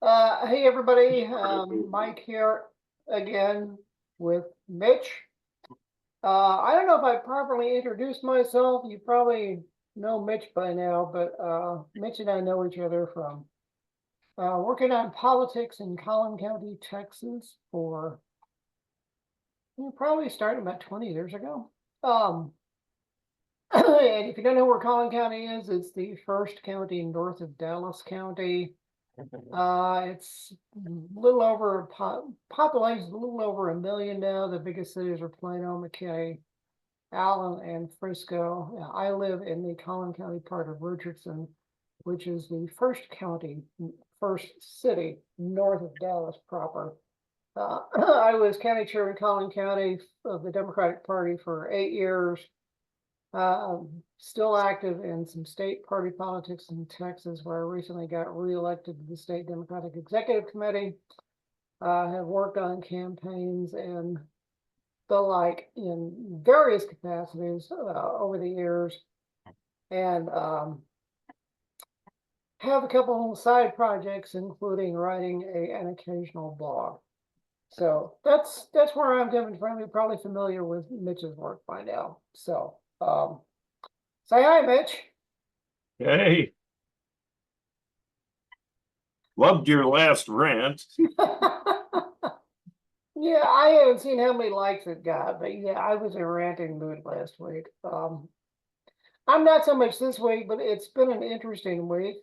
Hey everybody, Mike here again with Mitch. I don't know if I properly introduced myself. You probably know Mitch by now, but Mitch and I know each other from working on politics in Collin County, Texas for probably started about 20 years ago. And if you don't know where Collin County is, it's the first county north of Dallas County. It's a little over population is a little over 1 million now. The biggest cities are Plano, McKinney, Allen, and Frisco. I live in the Collin County part of Richardson, which is the first city north of Dallas proper. I was county chair in Collin County of the Democratic Party for 8 years. Still active in some state party politics in Texas, where I recently got reelected to the state Democratic Executive Committee. Have worked on campaigns and the like in various capacities over the years, and have a couple of side projects, including writing an occasional blog. So that's where I'm coming from. You're probably familiar with Mitch's work by now. So say hi, Mitch. Hey, loved your last rant. Yeah, I haven't seen how many likes it got, but yeah, I was in ranting mood last week. I'm not so much this week, but it's been an interesting week.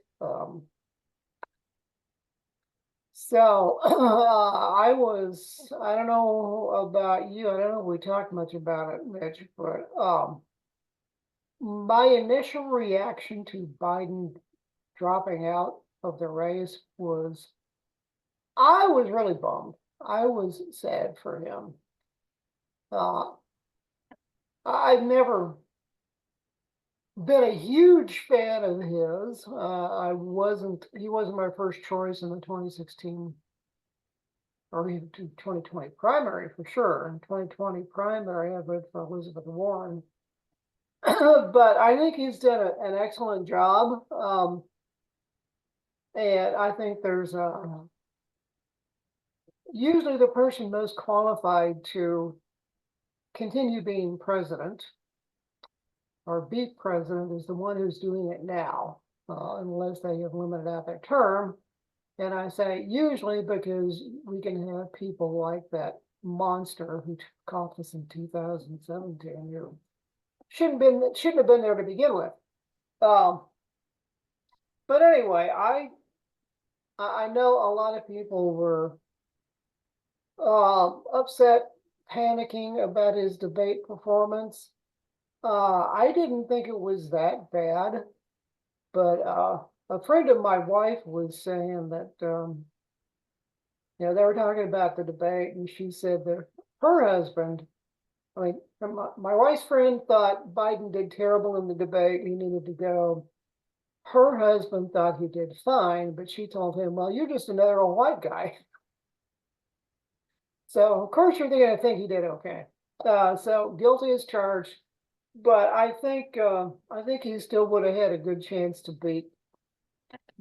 So I don't know about you. I don't know if we talked much about it, Mitch, but my initial reaction to Biden dropping out of the race was I was really bummed. I was sad for him. I've never been a huge fan of his. He wasn't my first choice in the 2016 or even 2020 primary for sure. In 2020 primary, I voted for Elizabeth Warren. But I think he's done an excellent job. And I think there's usually the person most qualified to continue being president or be president is the one who's doing it now, unless they have limited out their term. And I say usually because we can have people like that monster who took office in 2017 who shouldn't have been there to begin with. But anyway, I know a lot of people were upset, panicking about his debate performance. I didn't think it was that bad, but a friend of my wife was saying that they were talking about the debate, and she said that her husband, I mean, my wife's friend thought Biden did terrible in the debate, he needed to go. Her husband thought he did fine, but she told him, well, you're just another old white guy. So of course you're going to think he did okay. So guilty as charged, but I think he still would have had a good chance to beat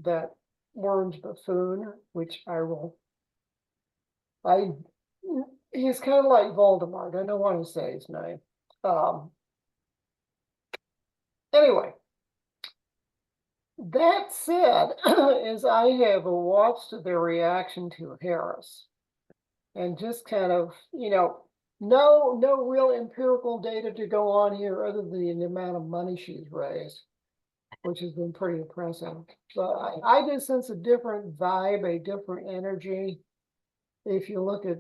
that orange buffoon, which he's kind of like Voldemort. I don't want to say his name. Anyway, that said, as I have watched the reaction to Harris and just kind of, no real empirical data to go on here other than the amount of money she's raised, which has been pretty impressive. But I just sense a different vibe, a different energy. If you look at,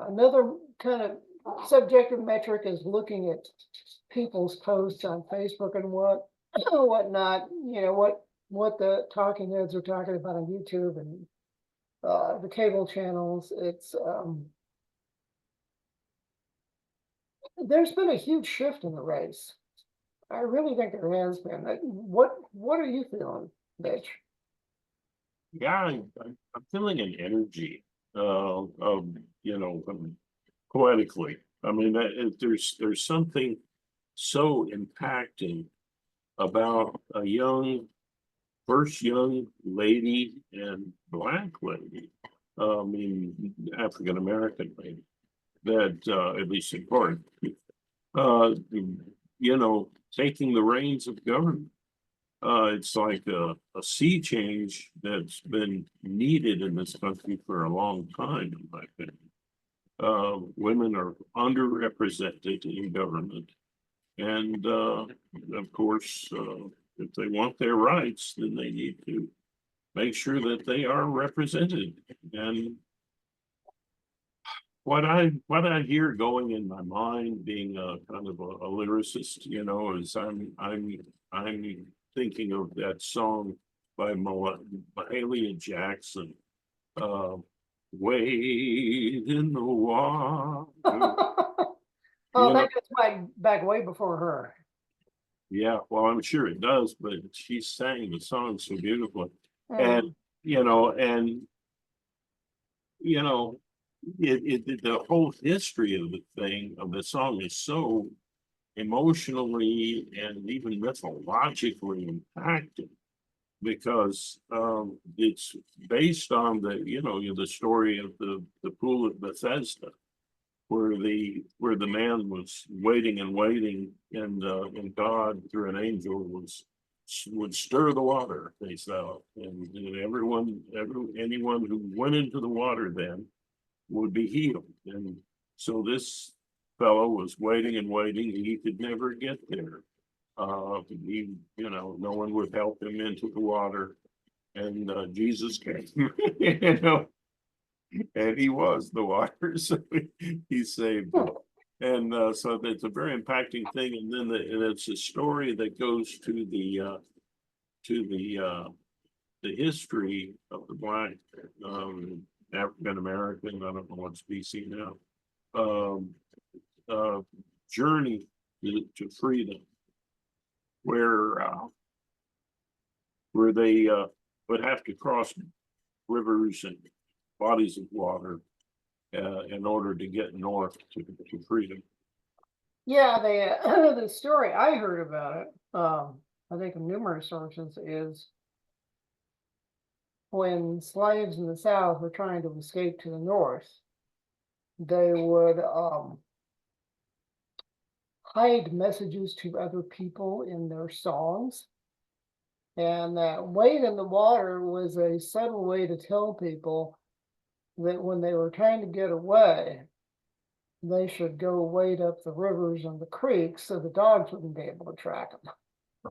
another kind of subjective metric is looking at people's posts on Facebook and whatnot, what the talking heads are talking about on YouTube and the cable channels. It's there's been a huge shift in the race. I really think there has been. What are you feeling, Mitch? Yeah, I'm feeling an energy, poetically. I mean, there's something so impacting about a young first young lady and black lady, I mean, African American lady, that at least in part, uh, taking the reins of government. It's like a sea change that's been needed in this country for a long time, in my opinion. Women are underrepresented in government. And of course, if they want their rights, then they need to make sure that they are represented. And what I hear going in my mind, being a kind of a lyricist, is I'm thinking of that song by Mahalia Jackson, uh, "Wade in the Water." Oh, You know, that goes back way before her. yeah, well, I'm sure it does, but she sang the song so beautifully. And, Mm. you know, and, you know, the whole history of the song is so emotionally and even mythologically impacted because it's based on the story of the pool of Bethesda, where the man was waiting and waiting, and God through an angel would stir the water face out, and anyone who went into the water then would be healed. And so this fellow was waiting and waiting, and he could never get there. No one would help him into the water, and Jesus came. you know, and he was the water, so he saved him. And so it's a very impacting thing. And then and it's a story that goes to to the uh, the history of the Black African American, I don't know what species now, um, uh, journey to freedom, where they would have to cross rivers and bodies of water in order to get north to freedom. Yeah, the story I heard about it, I think in numerous sources, is when slaves in the South were trying to escape to the North, they would hide messages to other people in their songs. And that wade in the water was a subtle way to tell people that when they were trying to get away, they should go wade up the rivers and the creeks so the dogs wouldn't be able to track them.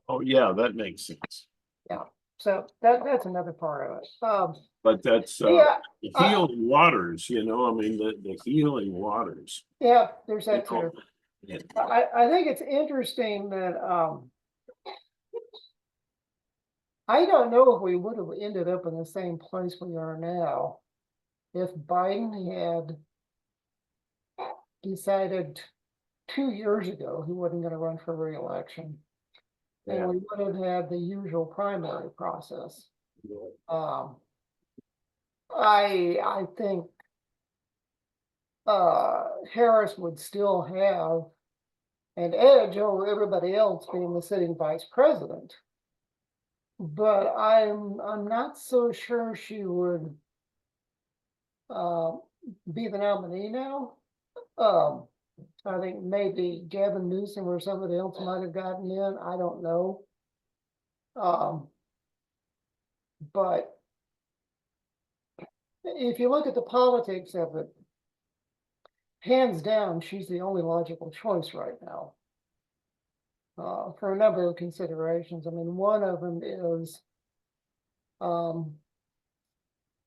Oh yeah, that makes sense. Yeah, so that's another part of it. But that's Yeah, the healing waters, I mean the healing waters. yeah, there's They that call- too. yeah. I think it's interesting that I don't know if we would have ended up in the same place we are now if Biden had decided 2 years ago he wasn't going to run for re-election, and Yeah. we would have had the usual primary process. Um, I think Harris would still have an edge over everybody else being the sitting vice president, but I'm not so sure she would uh, be the nominee now. Um, I think maybe Gavin Newsom or somebody else might have gotten in. I don't know. Um, but if you look at the politics of it, hands down, she's the only logical choice right now. For a number of considerations. I mean, one of them is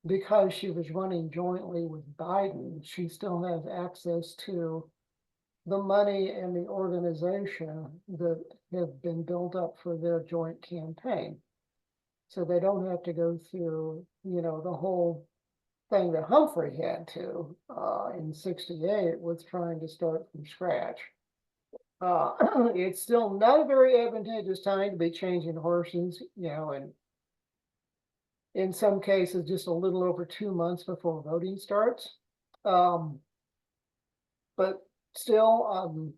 because she was running jointly with Biden, she still has access to the money and the organization that have been built up for their joint campaign. So they don't have to go through, the whole thing that Humphrey had to in '68 with trying to start from scratch. It's still not a very advantageous time to be changing horses, and in some cases, just a little over 2 months before voting starts. But still,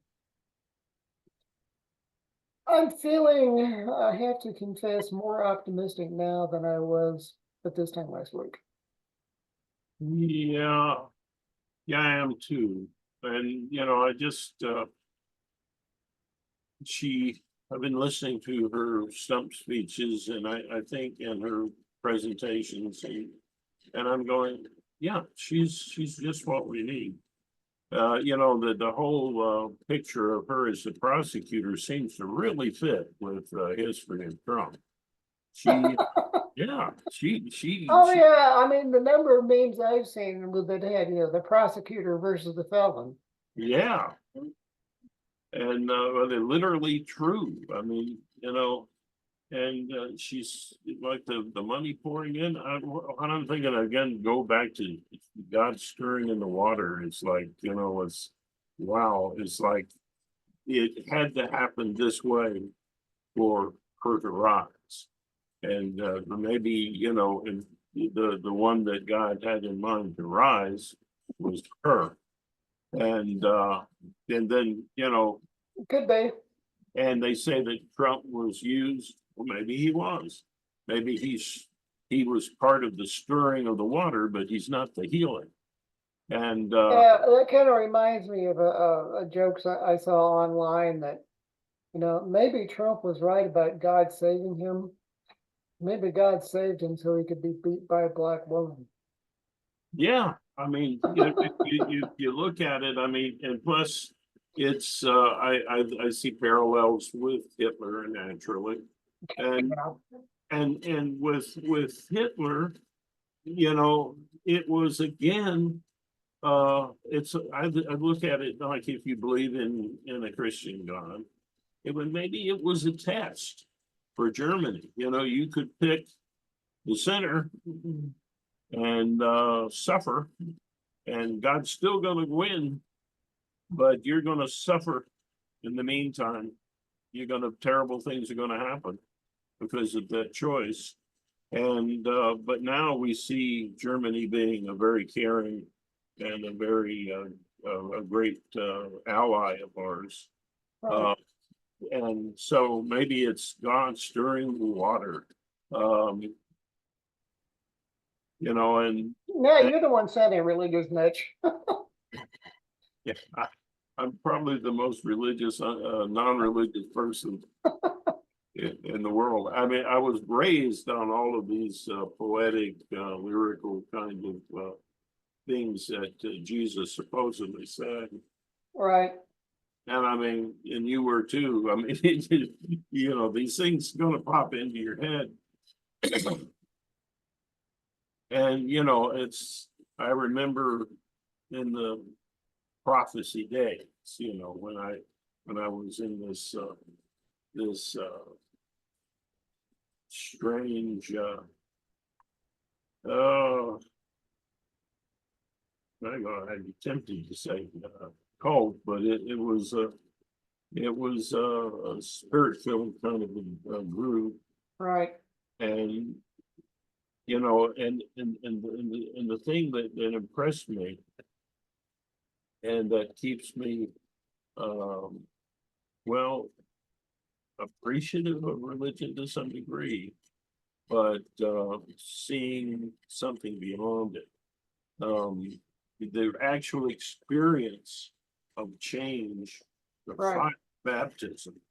I'm feeling, I have to confess, more optimistic now than I was at this time last week. Yeah, yeah, I am too. And, I just, I've been listening to her stump speeches and I think in her presentations and I'm going, yeah, she's just what we need. The whole picture of her as the prosecutor seems to really fit with history of Trump. She, yeah, Oh yeah, I mean the number of memes I've seen with that had, the prosecutor versus the felon. yeah, and they're literally true. I mean, and she's like the money pouring in. I'm thinking again, go back to God stirring in the water. It's like, it's wow. It's like it had to happen this way for her to rise. And maybe, and the one that God had in mind to rise was her. And then, Could be. and they say that Trump was used. Well, maybe he was. Maybe he was part of the stirring of the water, but he's not the healing. And Yeah, that kind of reminds me of a joke I saw online that, maybe Trump was right about God saving him. Maybe God saved him so he could be beat by a black woman. yeah, I mean, you look at it. I mean, and plus, it's I see parallels with Hitler naturally, and with Hitler, it was again. I look at it like if you believe in a Christian God, maybe it was a test for Germany. You could pick the center and suffer, and God's still going to win, but you're going to suffer in the meantime. Terrible things are going to happen because of that choice. And but now we see Germany being a very caring and a very a great ally of ours. Right. And so maybe it's God stirring the water. Um, and Yeah, you're the one sounding religious, Mitch. yeah, I'm probably the most religious, non-religious person in the world. I mean, I was raised on all of these poetic, lyrical kind of things that Jesus supposedly said. Right. And I mean, and you were too. I mean, these things going to pop into your head. And, I remember in the prophecy days, when I was in this strange, oh, I'd be tempted to say cult, but it was a spirit-filled kind of a group, Right. and and the thing that impressed me and that keeps me um, well appreciative of religion to some degree, but seeing something beyond it. The actual experience of change, the Right. fire baptism,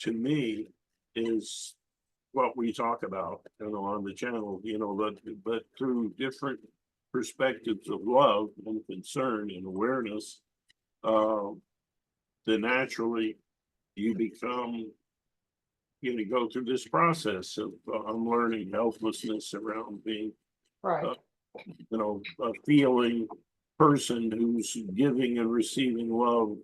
to me, is what we talk about, on the channel, but through different perspectives of love and concern and awareness, uh, then naturally you become, go through this process of unlearning helplessness around being, Right. a feeling person who's giving and receiving love.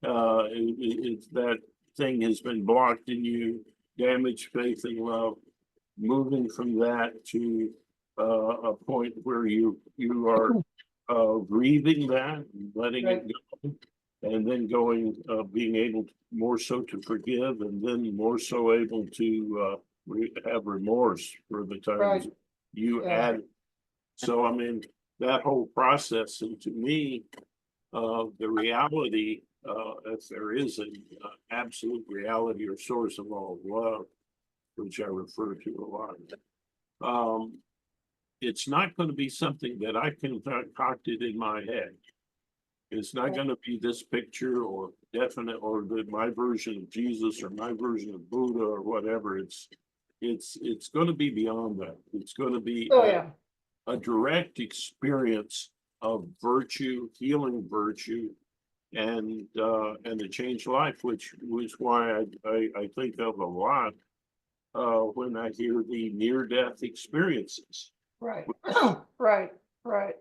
That thing has been blocked in you, damaged faith in love, moving from that to a point where you are grieving that, letting Right. it go, and then going, being able more so to forgive, and then more so able to have remorse for the Right. times you Yeah. add. So I mean, that whole process, and to me, the reality if there is an absolute reality or source of all love, which I refer to a lot. It's not going to be something that I concocted in my head. It's not going to be this picture or definite or my version of Jesus or my version of Buddha or whatever. It's going to be beyond that. It's going to be Oh, yeah. a direct experience of virtue, healing virtue, and the changed life, which was why I think of a lot when I hear the near-death experiences. Right. Right. Right.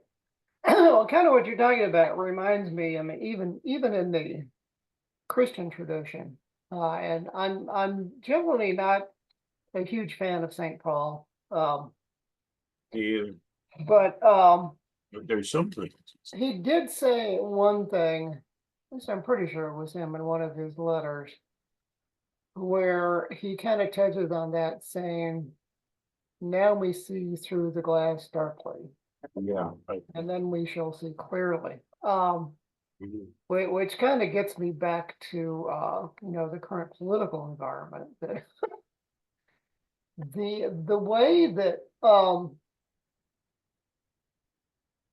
Well, kind of what you're talking about reminds me, I mean, even in the Christian tradition, and I'm generally not a huge fan of St. Paul. Yeah, But but there's something. he did say one thing, at least I'm pretty sure it was him in one of his letters, where he kind of touches on that, saying, now we see through the glass darkly, Yeah. and then we shall see clearly. Mhm. Which kind of gets me back to the current political environment. That the way that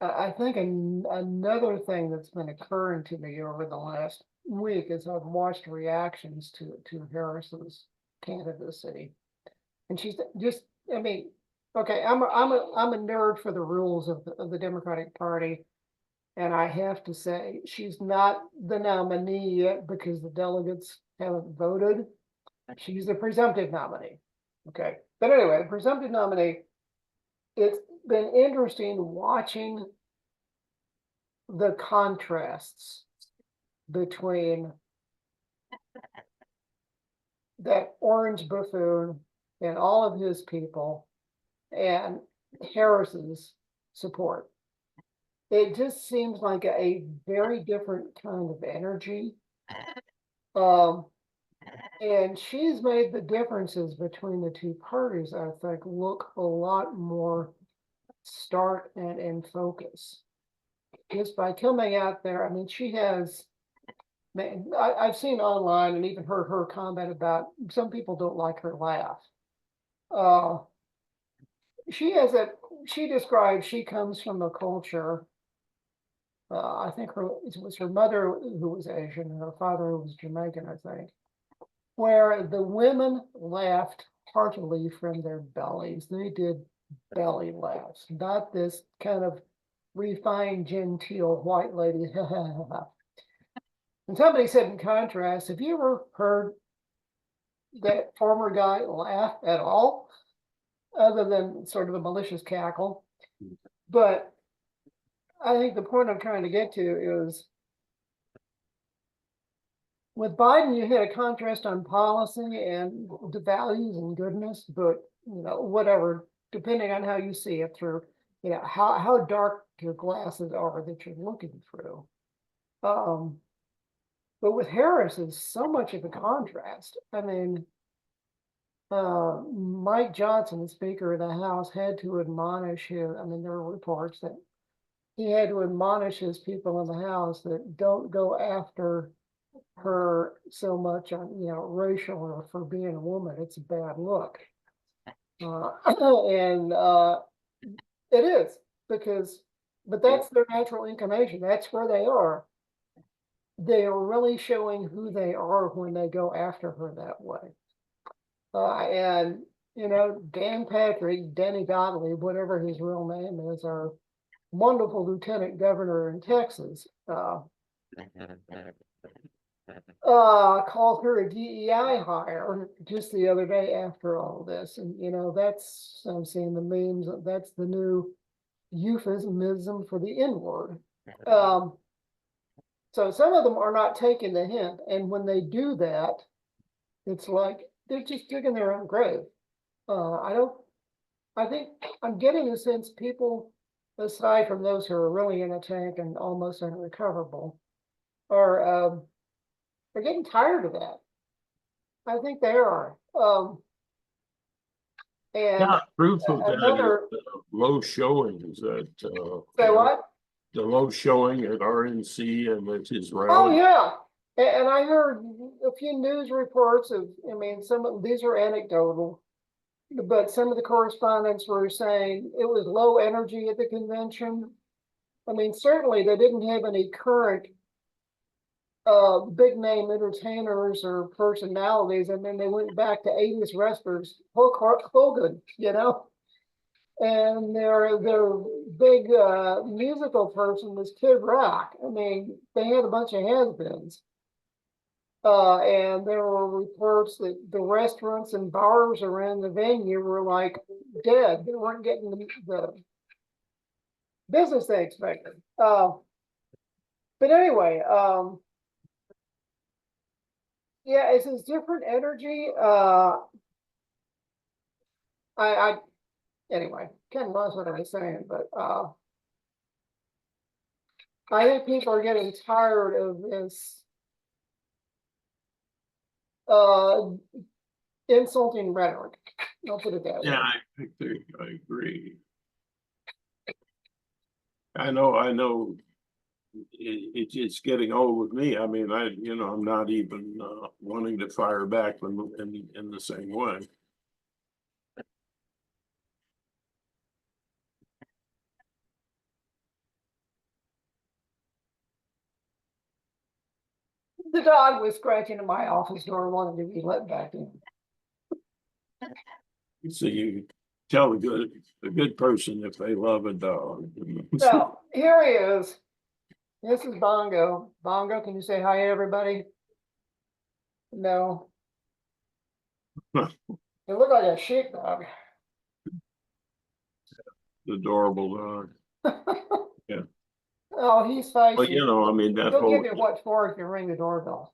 I think another thing that's been occurring to me over the last week is I've watched reactions to Harris's candidacy, and she's just, I mean, okay, I'm a nerd for the rules of the Democratic Party, and I have to say she's not the nominee yet because the delegates haven't voted. She's the presumptive nominee. Okay, but anyway, the presumptive nominee. It's been interesting watching the contrasts between that orange buffoon and all of his people and Harris's support. It just seems like a very different kind of energy. Um, and she's made the differences between the two parties, I think, look a lot more stark and in focus. Just by coming out there, I mean, she has, man, I've seen online and even heard her comment about some people don't like her laugh. Uh, she has a, she describes she comes from a culture. I think it was her mother who was Asian and her father who was Jamaican, I think, where the women laughed heartily from their bellies. They did belly laughs, not this kind of refined, genteel white lady. And somebody said in contrast, have you ever heard that former guy laugh at all, other than sort of a malicious cackle? But I think the point I'm trying to get to is with Biden, you had a contrast on policy and the values and goodness, but whatever, depending on how you see it through, how dark your glasses are that you're looking through. But with Harris, is so much of a contrast. I mean, Mike Johnson, the Speaker of the House, had to admonish him. I mean, there were reports that he had to admonish his people in the House that don't go after her so much on racial or for being a woman. It's a bad look, and it is because, but that's their natural inclination. That's where they are. They are really showing who they are when they go after her that way. And Dan Patrick, Danny Gottlieb, whatever his real name is, our wonderful lieutenant governor in Texas, called her a DEI hire just the other day after all this. And that's, I'm seeing the memes, that's the new euphemism for the N-word. So some of them are not taking the hint, and when they do that, it's like they're just digging their own grave. I think I'm getting the sense people, aside from those who are really in a tank and almost unrecoverable, are getting tired of that. I think they are. And Yeah, proof of that another, is low showings say what? the low showing at RNC and at his Oh rally. yeah, And I heard a few news reports of, I mean, some of these are anecdotal, but some of the correspondents were saying it was low energy at the convention. I mean, certainly they didn't have any current big name entertainers or personalities. I mean, they went back to 80s wrestlers, Hulk Hogan, you know, and their big musical person was Kid Rock. I mean, they had a bunch of has-beens. And there were reports that the restaurants and bars around the venue were like dead. They weren't getting the business they expected. But anyway, yeah, it's a different energy. I anyway, kind of lost what I was saying, but I think people are getting tired of this uh insulting rhetoric. I'll put it that way. Yeah, I agree. I know it's getting old with me. I mean, I'm not even wanting to fire back in the same way. The dog was scratching at my office door, wanting to be let back in. So you tell a good person if they love a dog. So here he is. This is Bongo. Bongo, can you say hi, everybody? No. It looked like a sheepdog. Adorable dog. Yeah. Oh, he's feisty. But I mean, He'll give you what for if you ring the doorbell.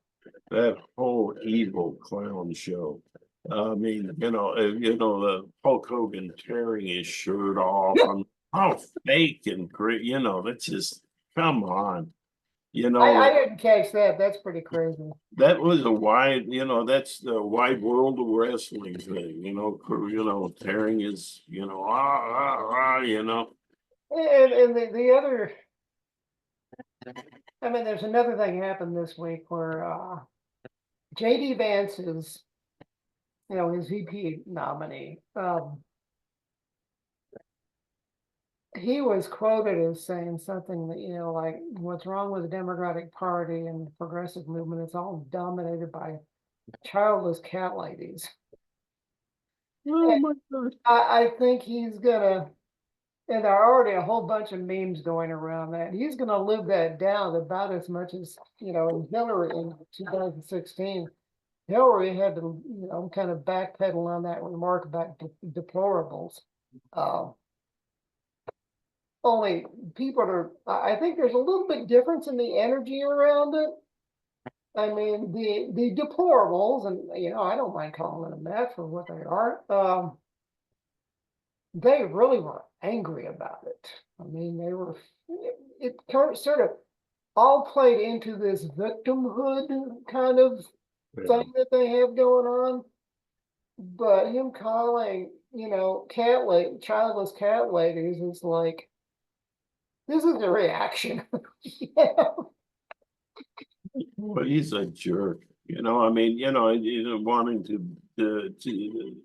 that whole evil clown show. I mean, the Hulk Hogan tearing his shirt off. How fake and great, that's just, come on. I didn't catch that. That's pretty crazy. That was a wide, that's the wide world of wrestling thing, tearing his, And the other, I mean, there's another thing happened this week where JD Vance is, his VP nominee. He was quoted as saying something that, like, what's wrong with the Democratic Party and the progressive movement? It's all dominated by childless cat ladies. Oh my God. I think he's gonna, and there are already a whole bunch of memes going around that. He's gonna live that down about as much as, Hillary in 2016. Hillary had to, kind of backpedal on that remark about deplorables. Only people are, I think there's a little bit difference in the energy around it. I mean, the deplorables, and I don't mind calling them that for what they are. They really were angry about it. I mean, it sort of all played into this victimhood kind of thing that they have going on. But him calling, childless cat ladies is like, this is a reaction. Well, he's a jerk, I mean, wanting to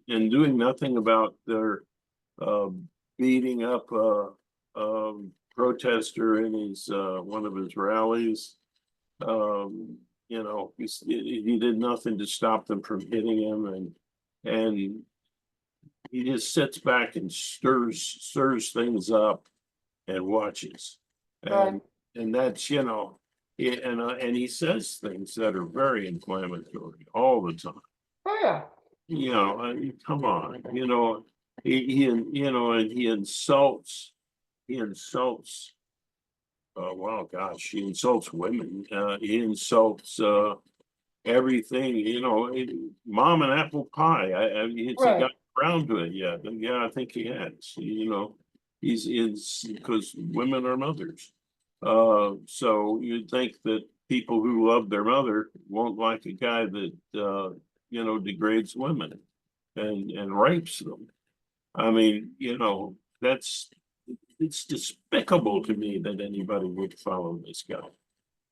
and doing nothing about their beating up protester in his one of his rallies. He did nothing to stop them from hitting him, and he just sits back and stirs things up and watches. And that's, and he says things that are very inflammatory all the time. Oh, yeah. I mean, come on, and he insults, well, gosh, he insults women, he insults everything, mom and apple pie. It's Right. got around to it yet. Yeah, I think he has. He's because women are mothers. So you'd think that people who love their mother won't like a guy that degrades women and rapes them. I mean, it's despicable to me that anybody would follow this guy.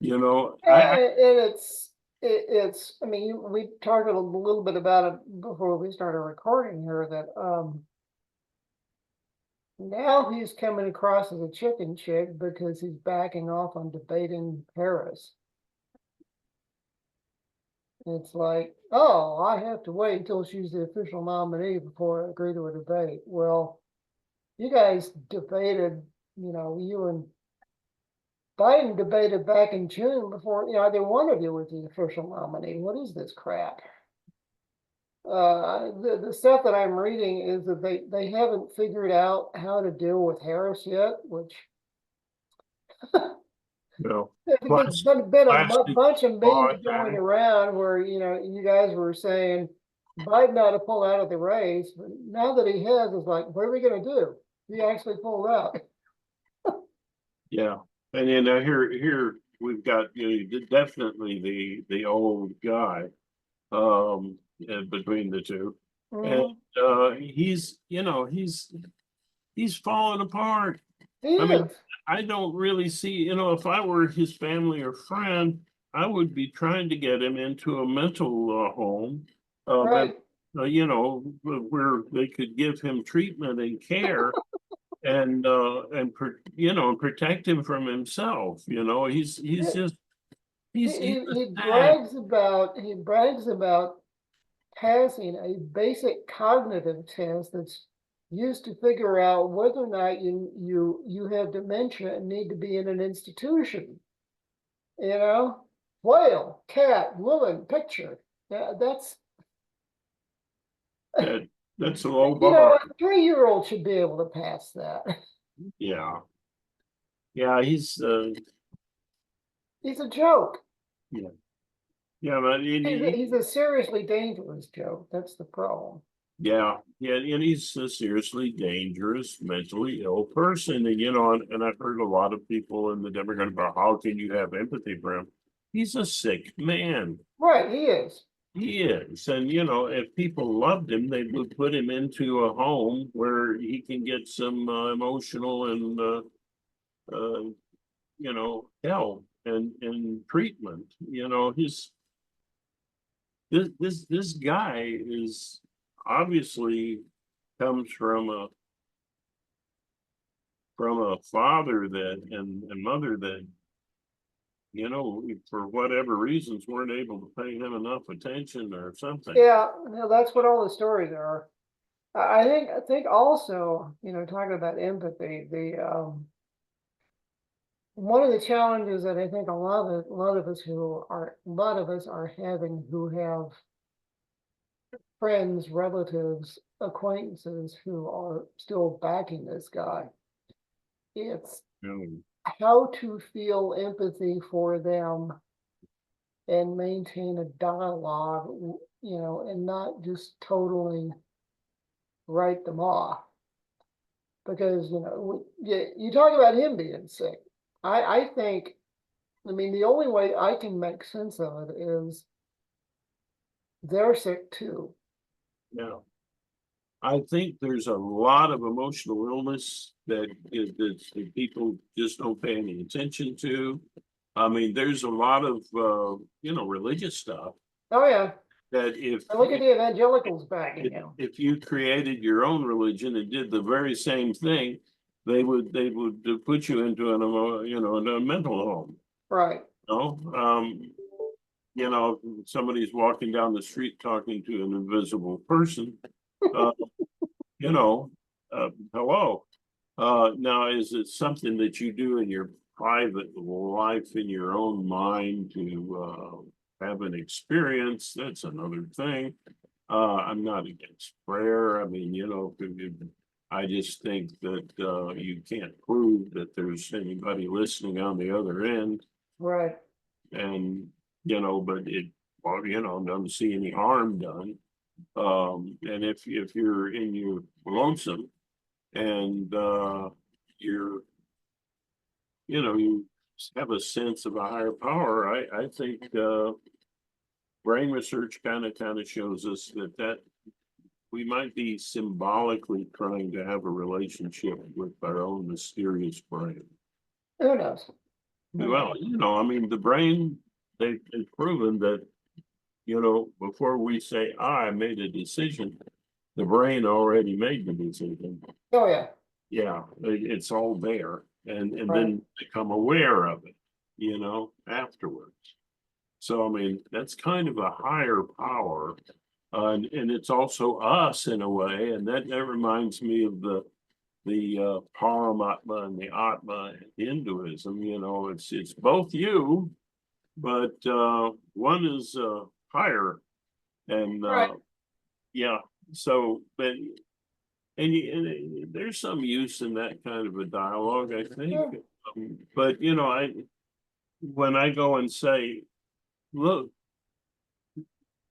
And it's it's, I mean, we talked a little bit about it before we started recording here, that, now he's coming across as a chicken chick because he's backing off on debating Harris. It's like, oh, I have to wait until she's the official nominee before I agree to a debate. Well, you guys debated, you and Biden debated back in June before, either one of you was the official nominee. What is this crap? The stuff that I'm reading is that they haven't figured out how to deal with Harris yet, which No. there's been a Plastic bunch of law memes going around where, you guys were saying Biden ought to pull out of the race, but now that he has, it's like, what are we gonna do? He actually pulled out. Yeah, and then here we've got, definitely the old guy between the two. And Mhm. he's falling apart. He I mean, is, I don't really see, if I were his family or friend, I would be trying to get him into a mental home. right. Where they could give him treatment and care and protect him from himself. He's just he's a He sad. brags about passing a basic cognitive test that's used to figure out whether or not you have dementia and need to be in an institution. You know, whale, cat, woman, picture. That's that that's a low a bar. 3-year-old should be able to pass that. Yeah, yeah, He's a joke. yeah, yeah, but He's a seriously dangerous joke. That's the problem. yeah, and he's a seriously dangerous, mentally ill person. And I've heard a lot of people in the Democrat about how can you have empathy for him? He's a sick man. Right, he is. He is, and if people loved him, they would put him into a home where he can get some emotional and help and treatment. His this guy is obviously comes from a father that and mother that for whatever reasons weren't able to pay him enough attention or something. Yeah, that's what all the stories are. I think also, talking about empathy, the one of the challenges that I think a lot of us are having, who have friends, relatives, acquaintances who are still backing this guy. It's You know, how to feel empathy for them and maintain a dialogue, and not just totally write them off. Because, you talk about him being sick. I think, I mean, the only way I can make sense of it is they're sick too. yeah. I think there's a lot of emotional illness that people just don't pay any attention to. I mean, there's a lot of religious stuff Oh yeah, that if and look at the evangelicals backing him. if you created your own religion and did the very same thing, they would put you into in a mental home. Right. Somebody's walking down the street talking to an invisible person. Uh, you know, hello. Now, is it something that you do in your private life, in your own mind to have an experience? That's another thing. I'm not against prayer. I mean, I just think that you can't prove that there's anybody listening on the other end. Right. And, but doesn't see any harm done. And if you're in your lonesome and you're you have a sense of a higher power, I think brain research kind of shows us that we might be symbolically trying to have a relationship with our own mysterious brain. Who knows? Well, I mean, the brain, they've proven that You know, before we say, I made a decision, the brain already made the decision. Oh, yeah, Yeah, it's all there and right. then become aware of it, afterwards. So, I mean, that's kind of a higher power. And it's also us in a way, and that reminds me of the Paramatma and the Atma in Hinduism. It's both you, but one is higher, and Right, yeah. So, but there's some use in that kind of a dialogue, I think. yeah, But when I go and say, look,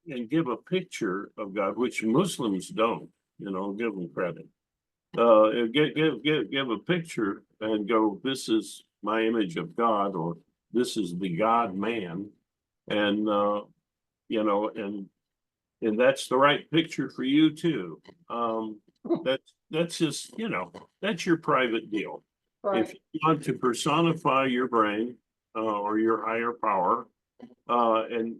and give a picture of God, which Muslims don't, give them credit. Give a picture and go, this is my image of God, or this is the God man, and and that's the right picture for you too. That's just, that's your private deal. right, If you want to personify your brain or your higher power, and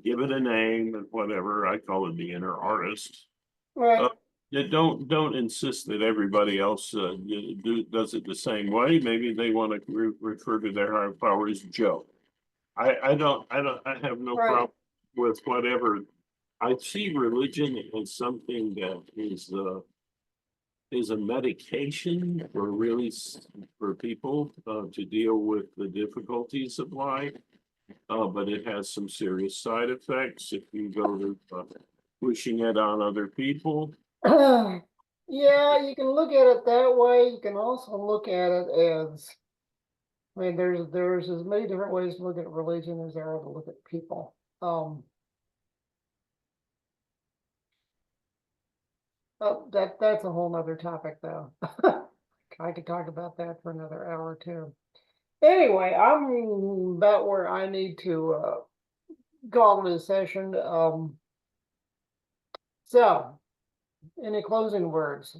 give it a name and whatever, I call it the inner artist. right, Uh, don't insist that everybody else does it the same way. Maybe they want to refer to their higher power as Joe. I have no right, problem with whatever. I see religion as something that is a medication for for people to deal with the difficulties of life. But it has some serious side effects if you go to pushing it on other people. yeah, you can look at it that way. You can also look at it as, I mean, there's as many different ways to look at religion as there are to look at people. Oh, that's a whole nother topic though. I could talk about that for another hour too. Anyway, I'm about where I need to call it a session. So any closing words?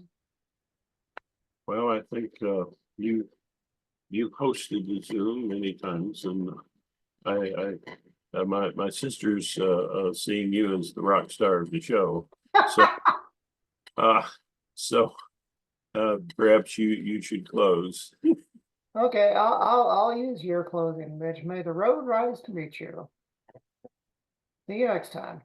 Well, I think you you hosted the Zoom many times, and I my sister's seeing you as the rock star of the show. So uh so perhaps you should close. Okay, I'll use your closing, Mitch. May the road rise to meet you. See you next time.